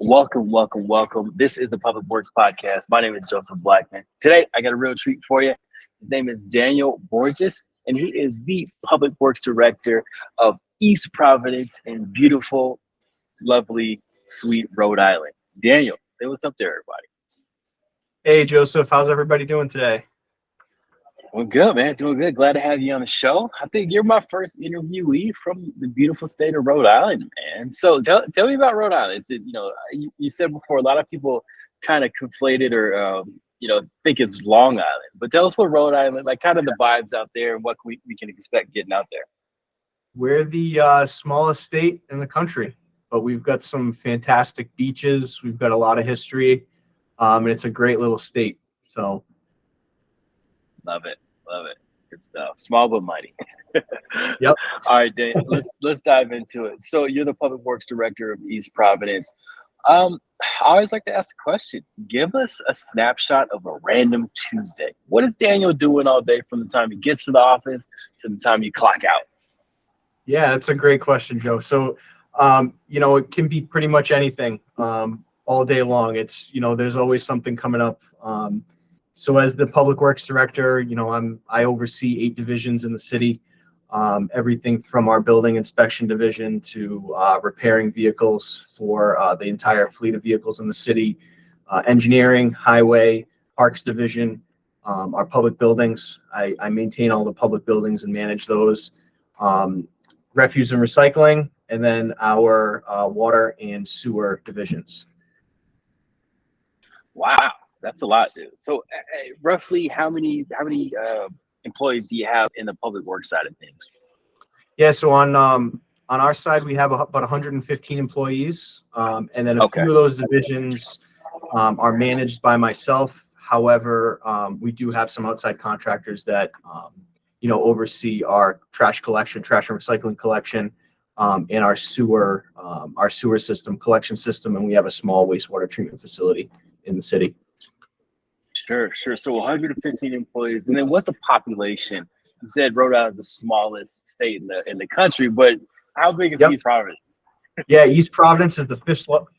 Welcome, welcome, welcome. This is the Public Works Podcast. My name is Joseph Blackman. Today, I got a real treat for you. His name is Daniel Borges, and he is the Public Works Director of East Providence in beautiful, lovely, sweet Rhode Island. Daniel, say what's up there, everybody. Hey, Joseph, how's everybody doing today? Well, good, man. Doing good. Glad to have you on the show. I think you're my first interviewee from the beautiful state of Rhode Island, man. So tell me about Rhode Island. You said before, a lot of people kind of conflated or, think it's Long Island. But tell us what Rhode Island, like kind of the vibes out there and what we can expect getting out there. We're the smallest state in the country, but we've got some fantastic beaches. We've got a lot of history, and it's a great little state. So. Love it. Love it. Good stuff. Small but mighty. Yep. All right, Dave, let's dive into it. So you're the Public Works Director of East Providence. I always like to ask the question, give us a snapshot of a random Tuesday. What is Daniel doing all day from the time he gets to the office to the time you clock out? Yeah, that's a great question, Joe. So, it can be pretty much anything all day long. It's, there's always something coming up. So as the Public Works Director, I oversee 8 divisions in the city, everything from our building inspection division to repairing vehicles for the entire fleet of vehicles in the city, engineering, highway, parks division, our public buildings. I maintain all the public buildings and manage those, refuse and recycling, and then our water and sewer divisions. Wow. That's a lot, dude. So, roughly, how many employees do you have in the public works side of things? Yeah, so on our side, we have about 115 employees, and then a few of those divisions are managed by myself. However, we do have some outside contractors that oversee our trash collection, trash and recycling collection, and our sewer system, collection system, and we have a small wastewater treatment facility in the city. Sure. So 115 employees, and then what's the population? You said Rhode Island is the smallest state in the country, but how big is East Providence? Yeah, East Providence is the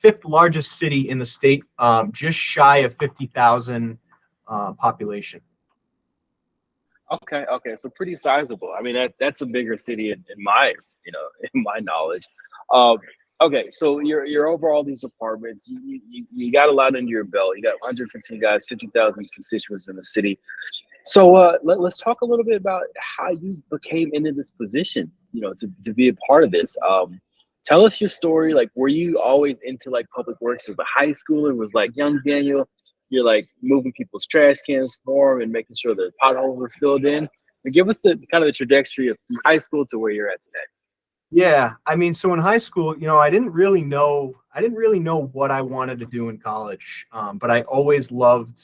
fifth largest city in the state, just shy of 50,000 population. Okay, so pretty sizable. I mean, that's a bigger city in my knowledge. Okay, so you're over all these departments. You got a lot under your belt. You got 115 guys, 50,000 constituents in the city. So let's talk a little bit about how you became into this position. To be a part of this. Tell us your story. Like, were you always into like public works as a high schooler? Was like young Daniel, you're like moving people's trash cans for them and making sure the potholes were filled in. And give us the kind of the trajectory of from high school to where you're at today. Yeah, I mean, so in high school, I didn't really know what I wanted to do in college, but I always loved,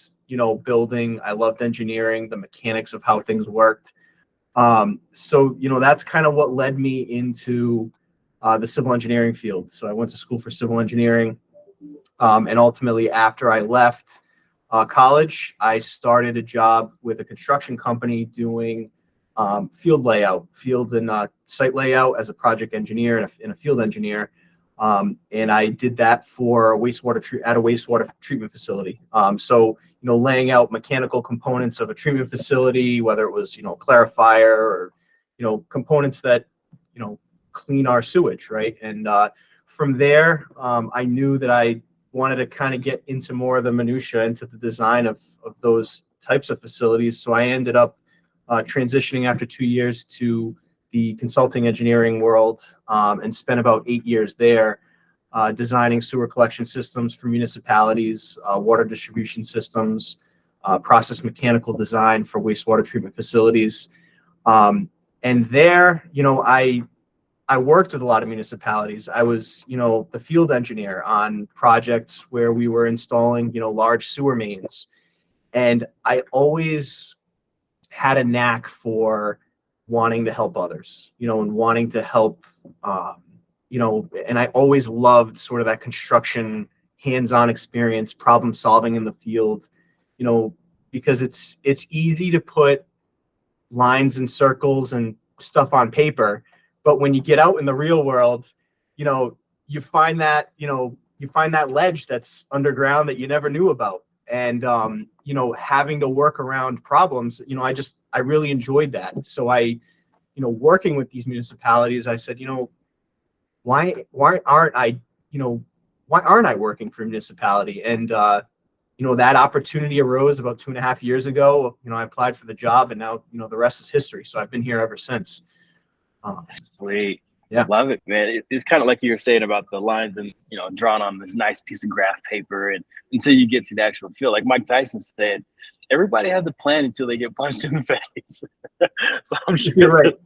building. I loved engineering, the mechanics of how things worked. So that's kind of what led me into the civil engineering field. So I went to school for civil engineering, and ultimately, after I left college, I started a job with a construction company doing field and site layout as a project engineer and a field engineer, and I did that for a wastewater treatment facility. So laying out mechanical components of a treatment facility, whether it was clarifier or components that clean our sewage, right? And from there, I knew that I wanted to kind of get into more of the minutia, into the design of those types of facilities. So I ended up transitioning after 2 years to the consulting engineering world, and spent about 8 years there designing sewer collection systems for municipalities, water distribution systems, process mechanical design for wastewater treatment facilities. And there, I worked with a lot of municipalities. I was, the field engineer on projects where we were installing, large sewer mains. And I always had a knack for wanting to help others, and wanting to help, and I always loved sort of that construction, hands-on experience, problem solving in the field, because it's easy to put lines and circles and stuff on paper, but when you get out in the real world, you find that, you find that ledge that's underground that you never knew about. And having to work around problems, I really enjoyed that. So working with these municipalities, I said, why aren't I, why aren't I working for a municipality? And that opportunity arose about 2.5 years ago. I applied for the job, and now, the rest is history. So I've been here ever since. Sweet. Yeah. Love it, man. It's kind of like you were saying about the lines and, drawn on this nice piece of graph paper, and until you get to the actual field, like Mike Tyson said, everybody has a plan until they get punched in the face. So I'm sure You're right.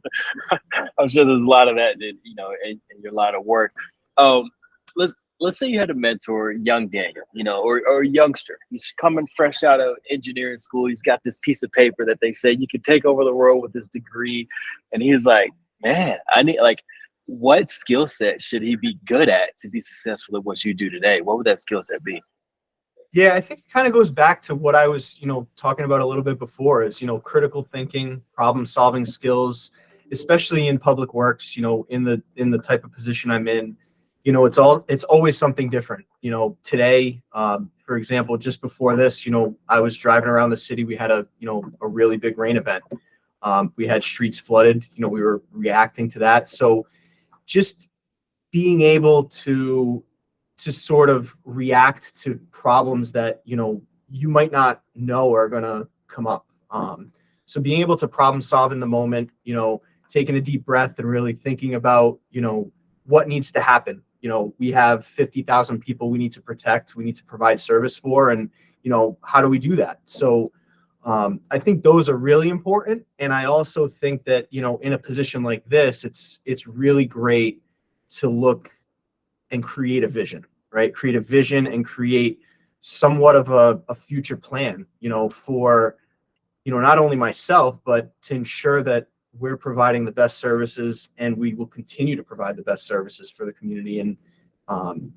I'm sure there's a lot of that, in your line of work. Um, let's say you had a mentor, young Daniel, or a youngster. He's coming fresh out of engineering school. He's got this piece of paper that they say you can take over the world with this degree, and he's like, man, I need, like, what skill set should he be good at to be successful at what you do today? What would that skill set be? Yeah, I think it kind of goes back to what I was, talking about a little bit before is, critical thinking, problem solving skills, especially in public works, in the type of position I'm in, it's always something different. Today, for example, just before this, I was driving around the city. We had a really big rain event. We had streets flooded, we were reacting to that. So just being able to sort of react to problems that you might not know are going to come up. So being able to problem solve in the moment, taking a deep breath and really thinking about what needs to happen. We have 50,000 people we need to protect, we need to provide service for, and how do we do that? So I think those are really important. And I also think that in a position like this, it's really great to look and create a vision, right? Create a vision and create somewhat of a future plan, for, not only myself, but to ensure that we're providing the best services, and we will continue to provide the best services for the community, and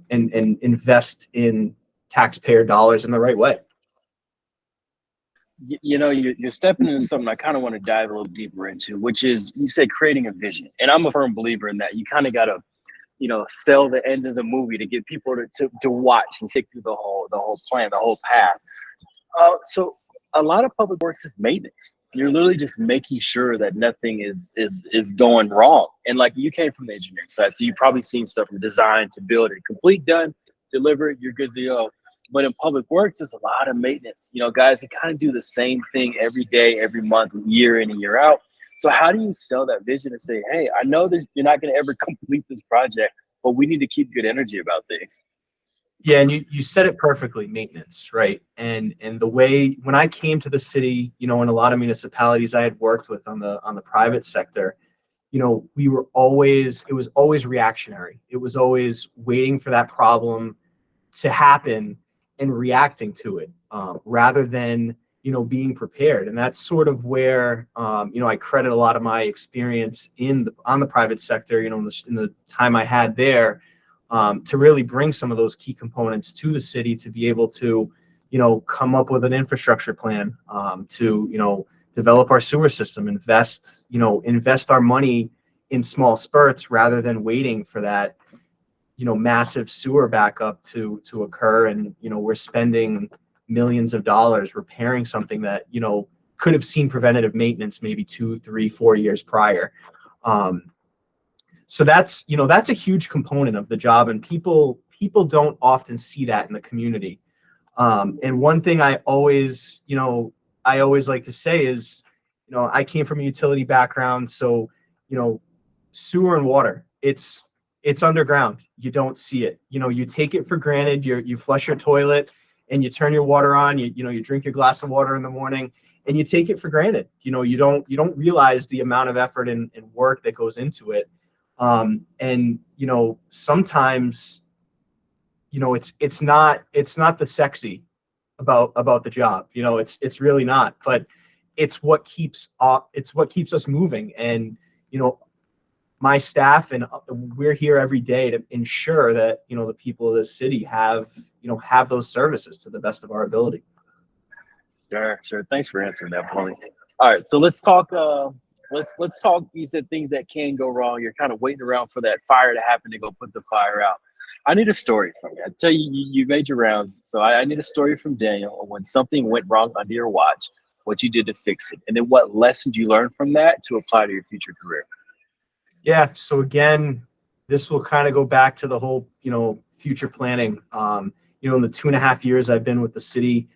invest in taxpayer dollars in the right way. You're stepping into something I kind of want to dive a little deeper into, which is, you said creating a vision. And I'm a firm believer in that. You kind of got to, sell the end of the movie to get people to watch and stick through the whole plan, the whole path. So a lot of public works is maintenance. You're literally just making sure that nothing is going wrong. And like, you came from the engineering side, so you've probably seen stuff from design to build it, complete, done, deliver it, you're good to go. But in public works, there's a lot of maintenance. Guys that kind of do the same thing every day, every month, year in and year out. So how do you sell that vision and say, hey, I know you're not going to ever complete this project, but we need to keep good energy about things? Yeah, and you said it perfectly, maintenance, right? And the way, when I came to the city, in a lot of municipalities I had worked with on the private sector, it was always reactionary. It was always waiting for that problem to happen and reacting to it, rather than being prepared. And that's sort of where I credit a lot of my experience on the private sector, in the time I had there, to really bring some of those key components to the city, to be able to come up with an infrastructure plan, to develop our sewer system, invest our money in small spurts rather than waiting for that massive sewer backup to occur. And we're spending millions of dollars repairing something that could have seen preventative maintenance maybe 2, 3, 4 years prior. So that's a huge component of the job, and people don't often see that in the community. And one thing I always like to say is, I came from a utility background, so sewer and water, it's underground. You don't see it. You take it for granted. You flush your toilet and you turn your water on. You drink your glass of water in the morning, and you take it for granted. You don't realize the amount of effort and work that goes into it. And sometimes it's not the sexy about the job. It's really not. But it's what keeps us moving. And my staff and we're here every day to ensure that the people of this city have those services to the best of our ability. Sure. Thanks for answering that for me. All right, so let's talk. Let's talk. You said things that can go wrong. You're kind of waiting around for that fire to happen to go put the fire out. I need a story from you. I tell you, you made your rounds, so I need a story from Daniel on when something went wrong under your watch, what you did to fix it, and then what lessons you learned from that to apply to your future career. Yeah. So again, this will kind of go back to the whole, future planning. In the 2.5 years I've been with the city,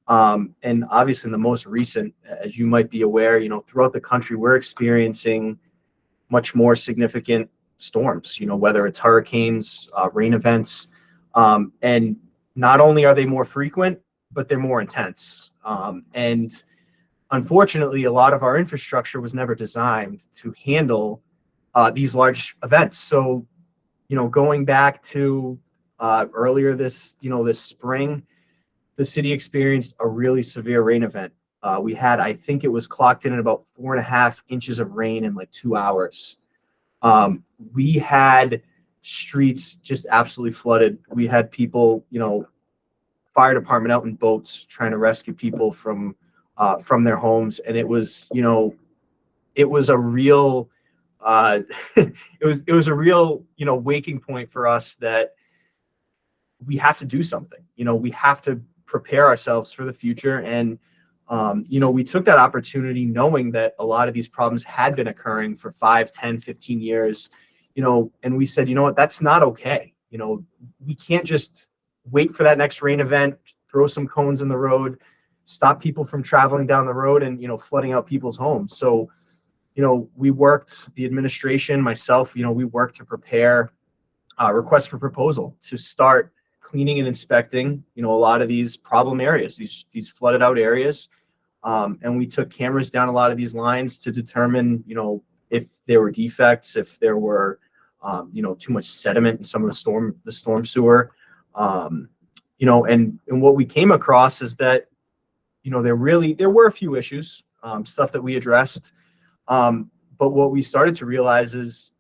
and obviously in the most recent, as you might be aware, throughout the country, we're experiencing much more significant storms, whether it's hurricanes, rain events. And not only are they more frequent, but they're more intense. And unfortunately, a lot of our infrastructure was never designed to handle these large events. So, going back to earlier this spring, the city experienced a really severe rain event. We had, I think it was clocked in at about 4.5 inches of rain in like 2 hours. We had streets just absolutely flooded. We had people, fire department out in boats trying to rescue people from their homes, and it was a real it was a real waking point for us that we have to do something. We have to prepare ourselves for the future. And we took that opportunity knowing that a lot of these problems had been occurring for 5, 10, 15 years, and we said, what, that's not okay. We can't just wait for that next rain event, throw some cones in the road, stop people from traveling down the road and, flooding out people's homes. So, we worked, the administration, myself, we worked to prepare requests for proposal to start cleaning and inspecting, a lot of these problem areas, these flooded out areas. And we took cameras down a lot of these lines to determine, if there were defects, if there were, too much sediment in some of the storm sewer. And what we came across is that, there were a few issues, stuff that we addressed. But what we started to realize is,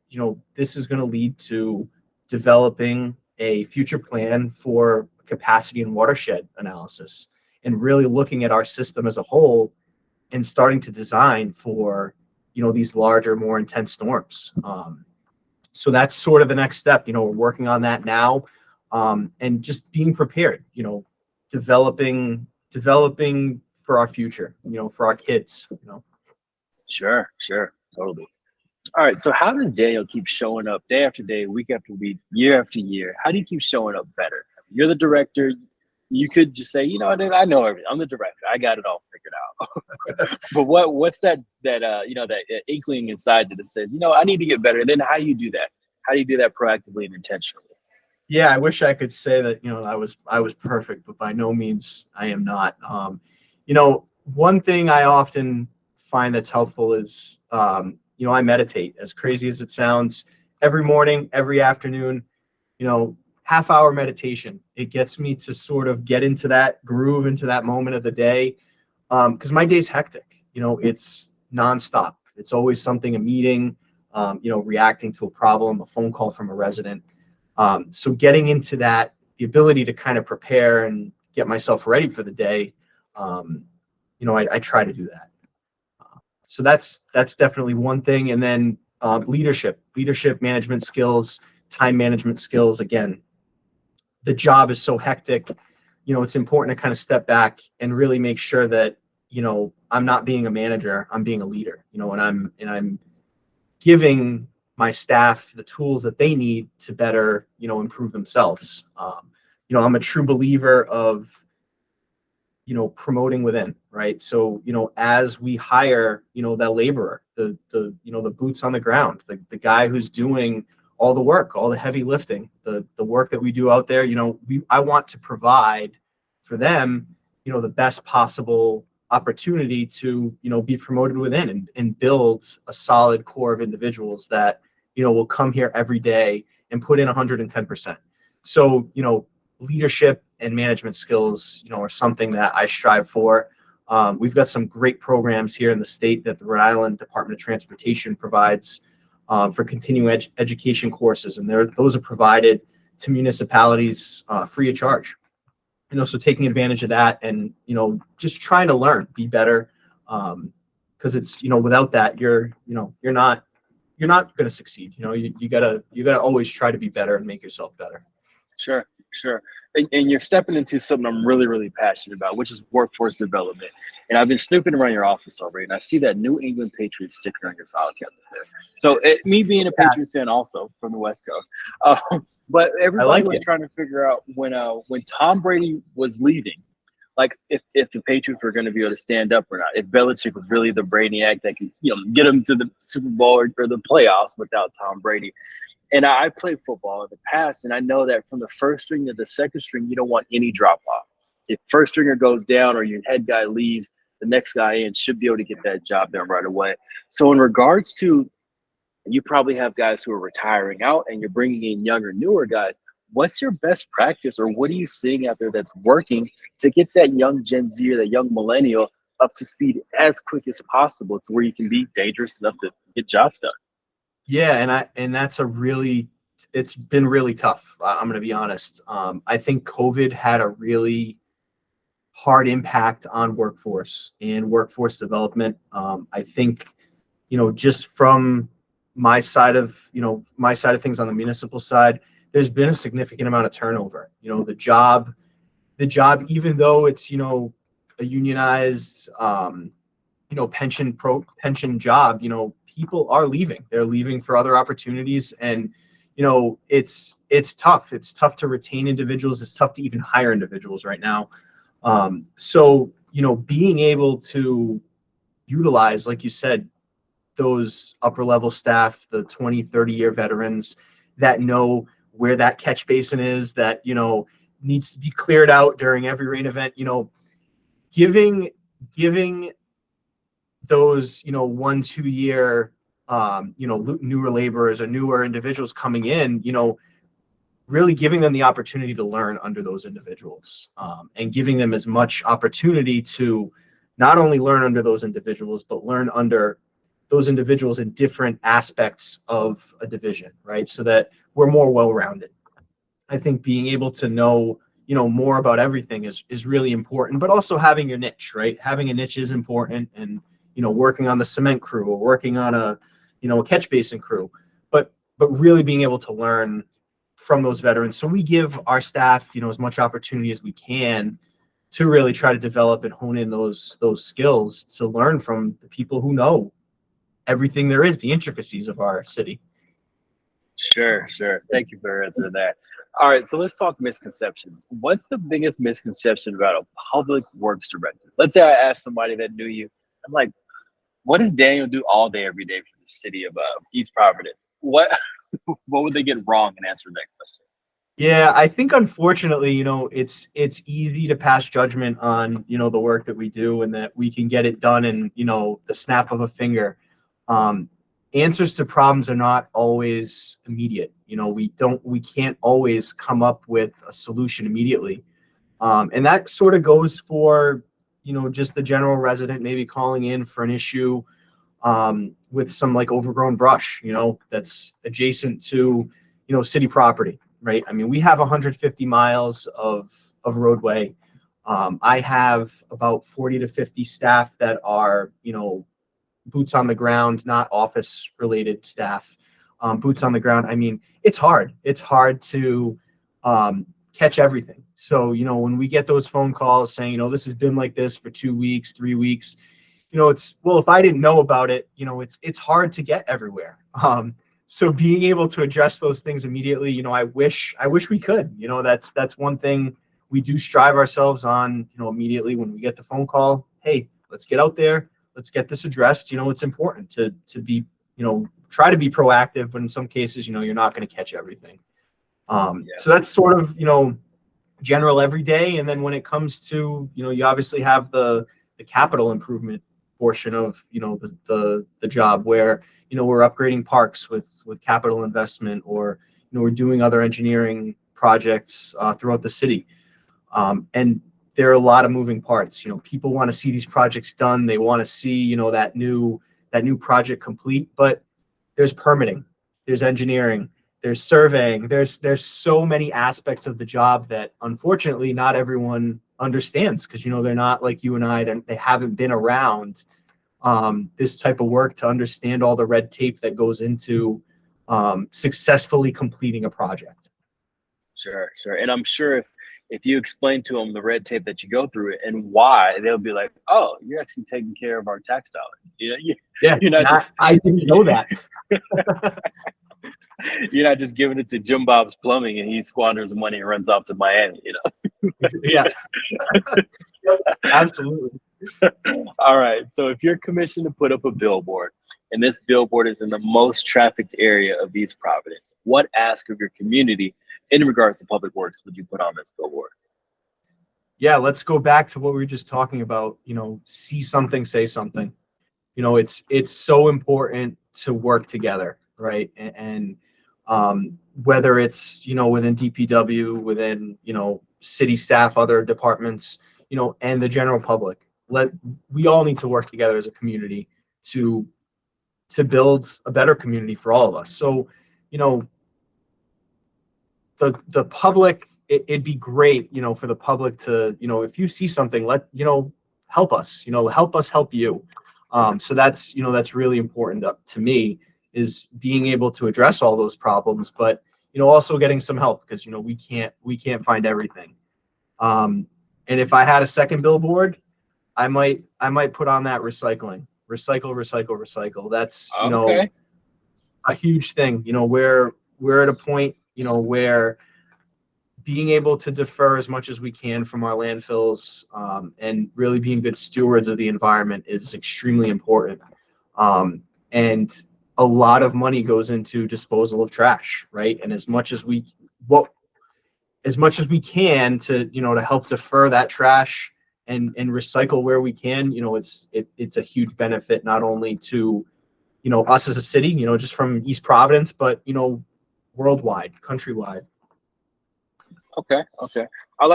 this is going to lead to developing a future plan for capacity and watershed analysis, and really looking at our system as a whole and starting to design for, these larger, more intense storms. So that's sort of the next step. We're working on that now, and just being prepared, developing for our future, for our kids. Sure, totally. All right, so how does Daniel keep showing up day after day, week after week, year after year? How do you keep showing up better? You're the director. You could just say, I know everything. I'm the director. I got it all figured out. But what's that inkling inside that says, I need to get better? And then how do you do that? How do you do that proactively and intentionally? Yeah, I wish I could say that, I was perfect, but by no means I am not. One thing I often find that's helpful is, I meditate. As crazy as it sounds, every morning, every afternoon, half-hour meditation. It gets me to sort of get into that groove, into that moment of the day, because my day's hectic. It's nonstop. It's always something, a meeting, reacting to a problem, a phone call from a resident. So getting into that, the ability to kind of prepare and get myself ready for the day, I try to do that. So that's definitely one thing. And then leadership management skills, time management skills. Again, the job is so hectic. It's important to kind of step back and really make sure that, I'm not being a manager, I'm being a leader, and I'm giving my staff the tools that they need to better, improve themselves. I'm a true believer of, promoting within, right? So, as we hire, that laborer, the boots on the ground, the guy who's doing all the work, all the heavy lifting, the work that we do out there, I want to provide for them, the best possible opportunity to, be promoted within and build a solid core of individuals that, will come here every day and put in 110%. So, leadership and management skills, are something that I strive for. We've got some great programs here in the state that the Rhode Island Department of Transportation provides for continuing education courses, and those are provided to municipalities free of charge. So taking advantage of that and just trying to learn, be better, because it's without that you're not going to succeed. You gotta always try to be better and make yourself better. Sure, sure. And you're stepping into something I'm really, really passionate about, which is workforce development. And I've been snooping around your office already, and I see that New England Patriots sticker on your file cabinet there. So, me being a Yeah, Patriots fan, also from the West Coast, but I everybody like was it. trying to figure out when Tom Brady was leaving, like if the Patriots were going to be able to stand up or not. If Belichick was really the brainiac that could get them to the Super Bowl or the playoffs without Tom Brady. And I played football in the past, and I know that from the first string to the second string, you don't want any drop off. If first stringer goes down or your head guy leaves, the next guy in should be able to get that job done right away. So, in regards to, you probably have guys who are retiring out, and you're bringing in younger, newer guys. What's your best practice, or what are you seeing out there that's working to get that young Gen Z or that young millennial up to speed as quick as possible to where you can be dangerous enough to get jobs done? Yeah, and that's a really, it's been really tough. I'm going to be honest. I think COVID had a really hard impact on workforce and workforce development. I think, just from my side of things on the municipal side, there's been a significant amount of turnover. The job, even though it's, a unionized, pension job, people are leaving. They're leaving for other opportunities, and it's tough. It's tough to retain individuals. It's tough to even hire individuals right now. So being able to utilize, like you said, those upper level staff, the 20, 30-year veterans that know where that catch basin is, that needs to be cleared out during every rain event, giving giving those 1 2 year newer laborers or newer individuals coming in, really giving them the opportunity to learn under those individuals, and giving them as much opportunity to not only learn under those individuals, but learn under those individuals in different aspects of a division, right? So that we're more well-rounded. I think being able to know, more about everything is really important, but also having your niche, right? Having a niche is important, and working on the cement crew or working on a catch basin crew, but really being able to learn from those veterans. So we give our staff, as much opportunity as we can to really try to develop and hone in those skills to learn from the people who know everything there is, the intricacies of our city. Sure, sure. Thank you for answering that. All right, so let's talk misconceptions. What's the biggest misconception about a public works director? Let's say I ask somebody that knew you, I'm like, what does Daniel do all day, every day for the city of East Providence? What what would they get wrong in answering that question? Yeah, I think unfortunately, it's easy to pass judgment on, the work that we do, and that we can get it done in, the snap of a finger. Um, Answers to problems are not always immediate. We can't always come up with a solution immediately. And that sort of goes for, just the general resident maybe calling in for an issue, with some like overgrown brush, that's adjacent to, city property, right? I mean, we have 150 miles of roadway. I have about 40 to 50 staff that are, boots on the ground, not office related staff. Boots on the ground. I mean, it's hard. It's hard to catch everything. So, when we get those phone calls saying, this has been like this for 2 weeks, 3 weeks, it's, well, if I didn't know about it, it's hard to get everywhere. So being able to address those things immediately, I wish we could. That's one thing we do strive ourselves on. Immediately when we get the phone call, hey, let's get out there, let's get this addressed. It's important to be, try to be proactive, but in some cases, you're not going to catch everything. Yeah, So that's sort of, general every day. And then when it comes to, you obviously have the capital improvement portion of, the job, where, we're upgrading parks with capital investment, or, we're doing other engineering projects throughout the city. And there are a lot of moving parts. People want to see these projects done. They want to see, that new project complete, but there's permitting, there's engineering, there's surveying, there's so many aspects of the job that unfortunately not everyone understands, because they're not like you and I. They haven't been around this type of work to understand all the red tape that goes into successfully completing a project. Sure, sure. And I'm sure if you explain to them the red tape that you go through and why, they'll be like, "Oh, you're actually taking care of our tax dollars." Yeah, You're and not just I didn't know that. you're not just giving it to Jim Bob's Plumbing and he squanders the money and runs off to Miami. Yeah, yep, absolutely. All right. So if you're commissioned to put up a billboard, and this billboard is in the most trafficked area of East Providence, what ask of your community in regards to public works would you put on this billboard? Yeah, let's go back to what we were just talking about. See something, say something. It's so important to work together, right? And whether it's within DPW, within city staff, other departments, and the general public, we all need to work together as a community to build a better community for all of us. So, you know, the public, it'd be great, for the public to, if you see something, help us, help us help you. So that's really important to me, is being able to address all those problems, but also getting some help, because we can't find everything. And if I had a second billboard, I might put on that recycle, recycle, recycle. That's Okay. a huge thing. We're at a point where being able to defer as much as we can from our landfills, and really being good stewards of the environment is extremely important. And a lot of money goes into disposal of trash, right? And as much as we can to help defer that trash and recycle where we can, it's a huge benefit, not only to us as a city, just from East Providence, but worldwide, countrywide. Okay. Okay. I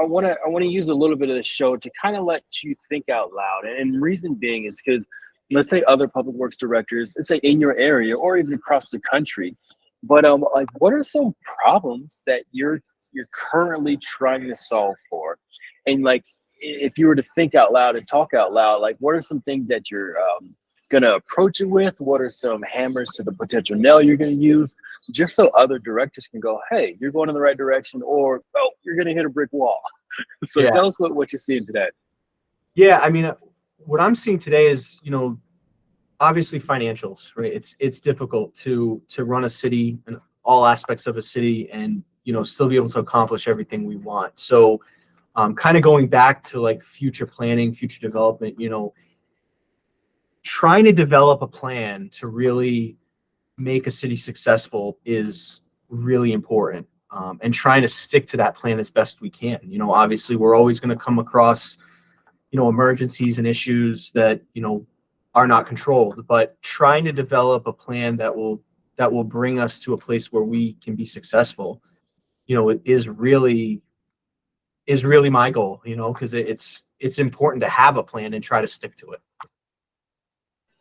want to use a little bit of the show to kind of let you think out loud. And reason being is because, let's say, other public works directors, let's say in your area or even across the country, but like, what are some problems that you're currently trying to solve for? And like, if you were to think out loud and talk out loud, like, what are some things that you're gonna approach it with? What are some hammers to the potential nail you're gonna use, just so other directors can go, "Hey, you're going in the right direction," or, "Oh, you're gonna hit a brick wall." So Yeah. tell us what you're seeing today. Yeah. I mean, what I'm seeing today is, obviously financials, right? It's difficult to run a city and all aspects of a city, and still be able to accomplish everything we want. So, kind of going back to like future planning, future development, trying to develop a plan to really make a city successful is really important. And trying to stick to that plan as best we can. Obviously we're always going to come across emergencies and issues that are not controlled, but trying to develop a plan that will bring us to a place where we can be successful, it is really my goal, because it's important to have a plan and try to stick to it.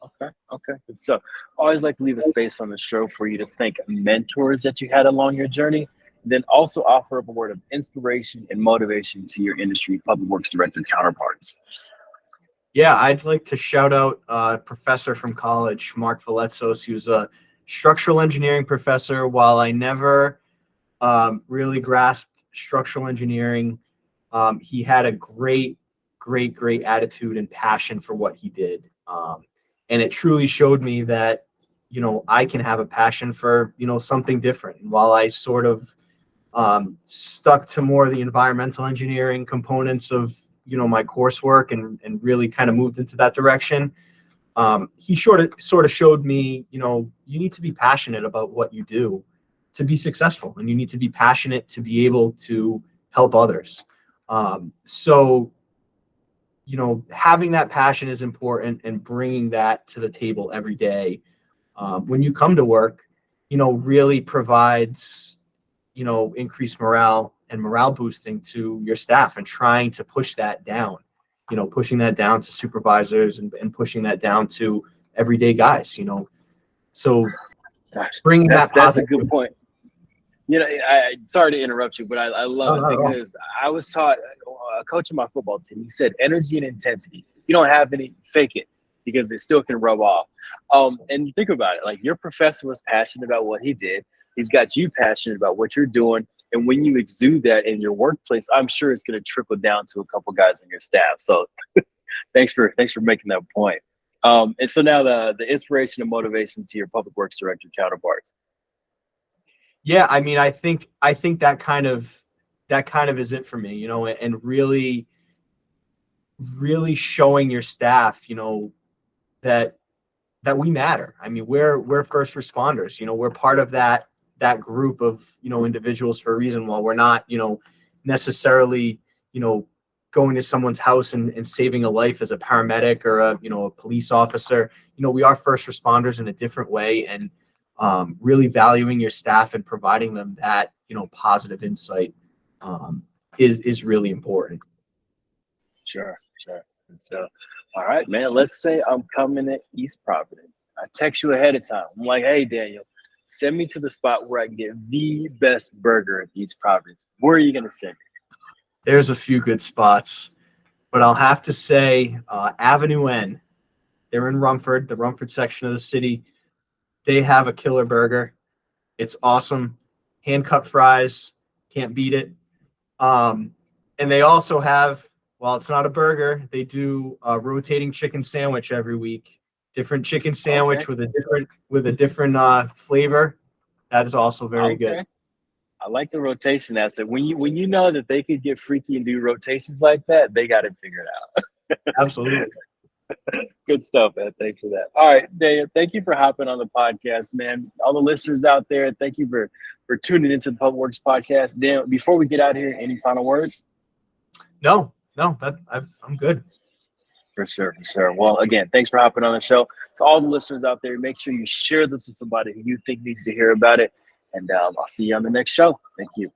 Okay, okay, good stuff. I always like to leave a space on the show for you to thank mentors that you had along your journey, then also offer up a word of inspiration and motivation to your industry public works director counterparts. Yeah, I'd like to shout out a professor from college, Mark Valetzos. He was a structural engineering professor. While I never really grasped structural engineering, he had a great, great, great attitude and passion for what he did. And it truly showed me that, I can have a passion for, something different. And while I sort of stuck to more of the environmental engineering components of, my coursework, and really kind of moved into that direction, he sort of showed me, you need to be passionate about what you do to be successful, and you need to be passionate to be able to help others. So, having that passion is important, and bringing that to the table every day, when you come to work, really provides, increased morale and morale boosting to your staff, and trying to push that down, pushing that down to supervisors, and pushing that down to everyday guys, so Gosh, bringing that's that that's a positive. good point. Sorry to interrupt you, but I love No, it not at all. because I was taught, a coach of my football team. He said, "Energy and intensity. You don't have any, fake it, because it still can rub off." And you think about it, like, your professor was passionate about what he did. He's got you passionate about what you're doing, And when you exude that in your workplace, I'm sure it's going to trickle down to a couple guys on your staff. So thanks for making that point. And so now the inspiration and motivation to your public works director counterparts. Yeah, I mean, I think that kind of is it for me, and really showing your staff, that we matter. I mean, we're first responders. We're part of that group of individuals for a reason. While we're not necessarily going to someone's house and saving a life as a paramedic or a police officer, we are first responders in a different way, and really valuing your staff and providing them that positive insight is really important. Sure, sure. And so, all right, man. Let's say I'm coming to East Providence. I text you ahead of time. I'm like, hey, Daniel, send me to the spot where I can get the best burger in East Providence. Where are you gonna send me? There's a few good spots, but I'll have to say Avenue N. They're in Rumford, the Rumford section of the city. They have a killer burger. It's awesome. Hand cut fries, can't beat it. And they also have, well, it's not a burger. They do a rotating chicken sandwich every week. Different chicken Okay, sandwich with a different flavor. That is also very good. okay. I like the rotation aspect. When you know that they could get freaky and do rotations like that, they got it figured out. Absolutely. Good stuff, man. Thanks for that. All right, Dave, thank you for hopping on the podcast, man. All the listeners out there, thank you for tuning into the Public Works podcast. Dan, before we get out here, any final words? No, I'm good. For sure, for sure. Well, again, thanks for hopping on the show. To all the listeners out there, make sure you share this with somebody who you think needs to hear about it. And I'll see you on the next show. Thank you.